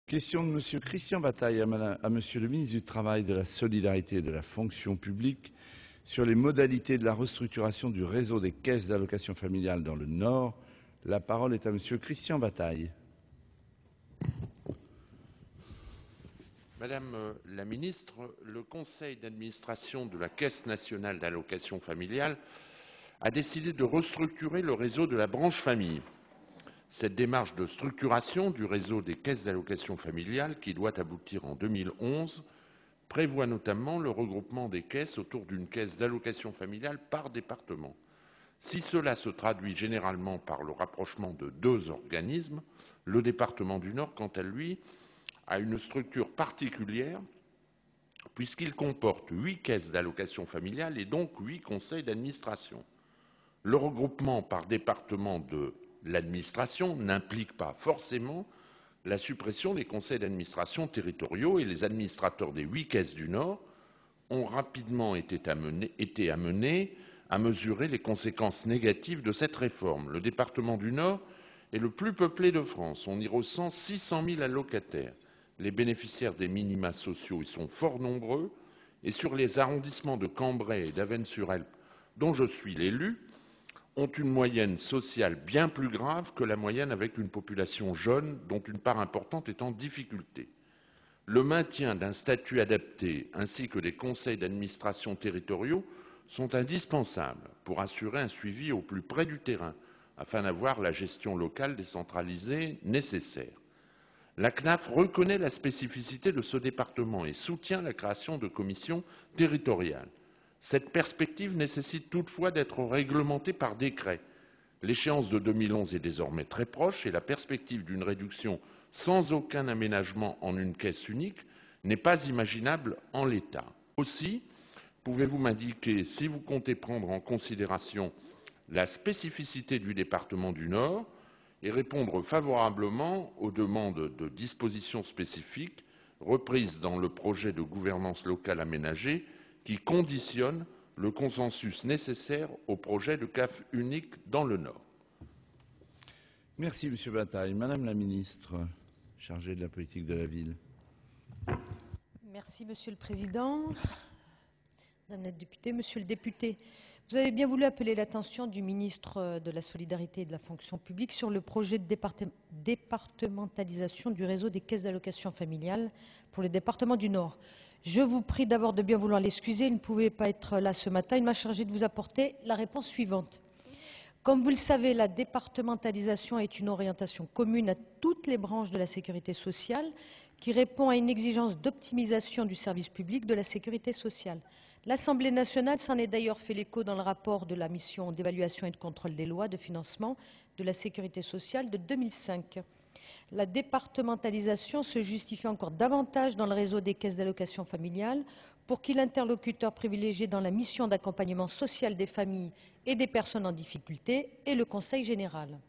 Question de Monsieur Christian Bataille à Monsieur le ministre du Travail, de la Solidarité et de la Fonction publique sur les modalités de la restructuration du réseau des caisses d'allocation familiale dans le Nord. La parole est à Monsieur Christian Bataille. Madame la ministre, le conseil d'administration de la Caisse nationale d'allocation familiale a décidé de restructurer le réseau de la branche famille. Cette démarche de structuration du réseau des caisses d'allocation familiale, qui doit aboutir en 2011, prévoit notamment le regroupement des caisses autour d'une caisse d'allocation familiale par département. Si cela se traduit généralement par le rapprochement de deux organismes, le département du Nord, quant à lui, a une structure particulière puisqu'il comporte 8 caisses d'allocation familiale et donc 8 conseils d'administration. Le regroupement par département de l'administration n'implique pas forcément la suppression des conseils d'administration territoriaux et les administrateurs des 8 caisses du Nord ont rapidement été amenés à mesurer les conséquences négatives de cette réforme. Le département du Nord est le plus peuplé de France. On y ressent 600 000 allocataires. Les bénéficiaires des minima sociaux y sont fort nombreux et sur les arrondissements de Cambrai et d'Avesnes-sur-Helpe, dont je suis l'élu, ont une moyenne sociale bien plus grave que la moyenne avec une population jeune dont une part importante est en difficulté. Le maintien d'un statut adapté ainsi que des conseils d'administration territoriaux sont indispensables pour assurer un suivi au plus près du terrain afin d'avoir la gestion locale décentralisée nécessaire. La CNAF reconnaît la spécificité de ce département et soutient la création de commissions territoriales. Cette perspective nécessite toutefois d'être réglementée par décret. L'échéance de 2011 est désormais très proche et la perspective d'une réduction sans aucun aménagement en une caisse unique n'est pas imaginable en l'état. Aussi, pouvez-vous m'indiquer si vous comptez prendre en considération la spécificité du département du Nord et répondre favorablement aux demandes de dispositions spécifiques reprises dans le projet de gouvernance locale aménagée qui conditionne le consensus nécessaire au projet de CAF unique dans le Nord. Merci Monsieur Bataille. Madame la ministre chargée de la politique de la ville. Merci Monsieur le Président. Madame la députée, Monsieur le député, vous avez bien voulu appeler l'attention du ministre de la Solidarité et de la Fonction publique sur le projet de départementalisation du réseau des caisses d'allocation familiale pour le département du Nord. Je vous prie d'abord de bien vouloir l'excuser, il ne pouvait pas être là ce matin. Il m'a chargé de vous apporter la réponse suivante. Comme vous le savez, la départementalisation est une orientation commune à toutes les branches de la sécurité sociale qui répond à une exigence d'optimisation du service public de la sécurité sociale. L'Assemblée nationale s'en est d'ailleurs fait l'écho dans le rapport de la mission d'évaluation et de contrôle des lois de financement de la sécurité sociale de 2005. La départementalisation se justifie encore davantage dans le réseau des caisses d'allocation familiale pour qu'il l'interlocuteur privilégié dans la mission d'accompagnement social des familles et des personnes en difficulté est le Conseil général.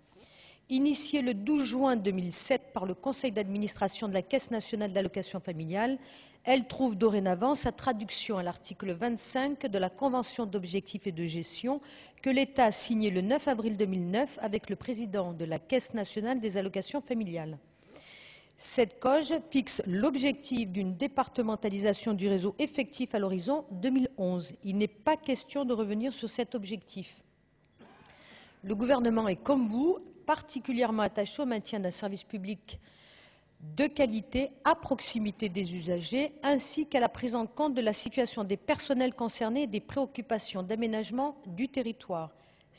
Initié le 12 juin 2007 par le Conseil d'administration de la Caisse nationale d'allocation familiale, elle trouve dorénavant sa traduction à l'article 25 de la Convention d'objectifs et de gestion que l'État a signée le 9 avril 2009 avec le président de la Caisse nationale des allocations familiales. Cette COG fixe l'objectif d'une départementalisation du réseau effectif à l'horizon 2011. Il n'est pas question de revenir sur cet objectif. Le gouvernement est, comme vous, particulièrement attaché au maintien d'un service public de qualité à proximité des usagers, ainsi qu'à la prise en compte de la situation des personnels concernés et des préoccupations d'aménagement du territoire.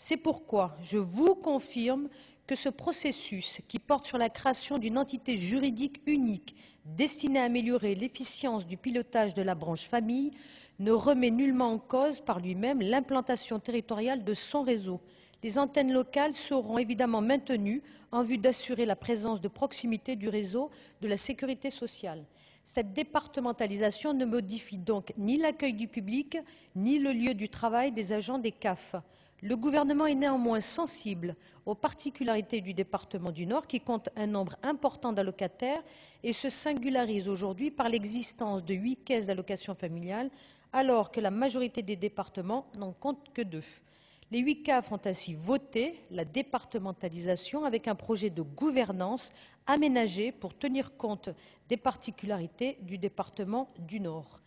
C'est pourquoi je vous confirme que ce processus, qui porte sur la création d'une entité juridique unique destinée à améliorer l'efficience du pilotage de la branche famille, ne remet nullement en cause par lui-même l'implantation territoriale de son réseau. Les antennes locales seront évidemment maintenues en vue d'assurer la présence de proximité du réseau de la sécurité sociale. Cette départementalisation ne modifie donc ni l'accueil du public, ni le lieu du travail des agents des CAF. Le gouvernement est néanmoins sensible aux particularités du département du Nord qui compte un nombre important d'allocataires et se singularise aujourd'hui par l'existence de 8 caisses d'allocation familiale alors que la majorité des départements n'en compte que 2. Les 8 CAF ont ainsi voté la départementalisation avec un projet de gouvernance aménagé pour tenir compte des particularités du département du Nord.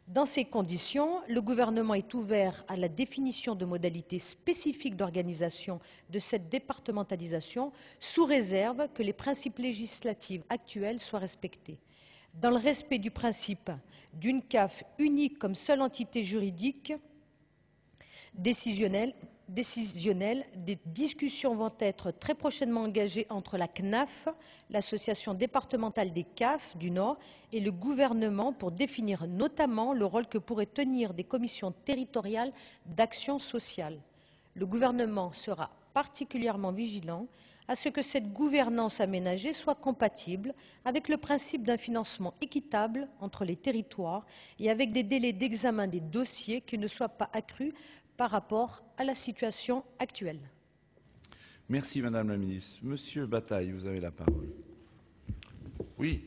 Dans ces conditions, le gouvernement est ouvert à la définition de modalités spécifiques d'organisation de cette départementalisation, sous réserve que les principes législatifs actuels soient respectés. Dans le respect du principe d'une CAF unique comme seule entité juridique décisionnelle, des discussions vont être très prochainement engagées entre la CNAF, l'association départementale des CAF du Nord, et le gouvernement pour définir notamment le rôle que pourraient tenir des commissions territoriales d'action sociale. Le gouvernement sera particulièrement vigilant à ce que cette gouvernance aménagée soit compatible avec le principe d'un financement équitable entre les territoires et avec des délais d'examen des dossiers qui ne soient pas accrus par rapport à la situation actuelle. Merci Madame la Ministre. Monsieur Bataille, vous avez la parole. Oui,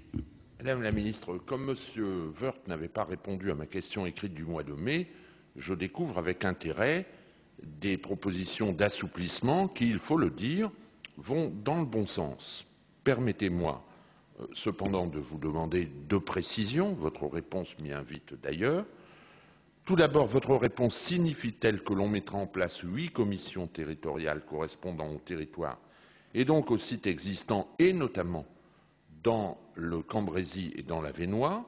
Madame la Ministre, comme Monsieur Woerth n'avait pas répondu à ma question écrite du mois de mai, je découvre avec intérêt des propositions d'assouplissement qui, il faut le dire, vont dans le bon sens. Permettez-moi cependant de vous demander deux précisions, votre réponse m'y invite d'ailleurs. Tout d'abord, votre réponse signifie-t-elle que l'on mettra en place 8 commissions territoriales correspondant au territoire et donc aux sites existants et notamment dans le Cambrésis et dans l'Avesnois?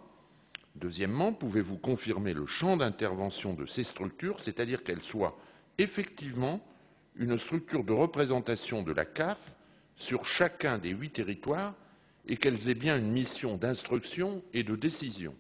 Deuxièmement, pouvez-vous confirmer le champ d'intervention de ces structures, c'est-à-dire qu'elles soient effectivement une structure de représentation de la CAF sur chacun des 8 territoires et qu'elles aient bien une mission d'instruction et de décision?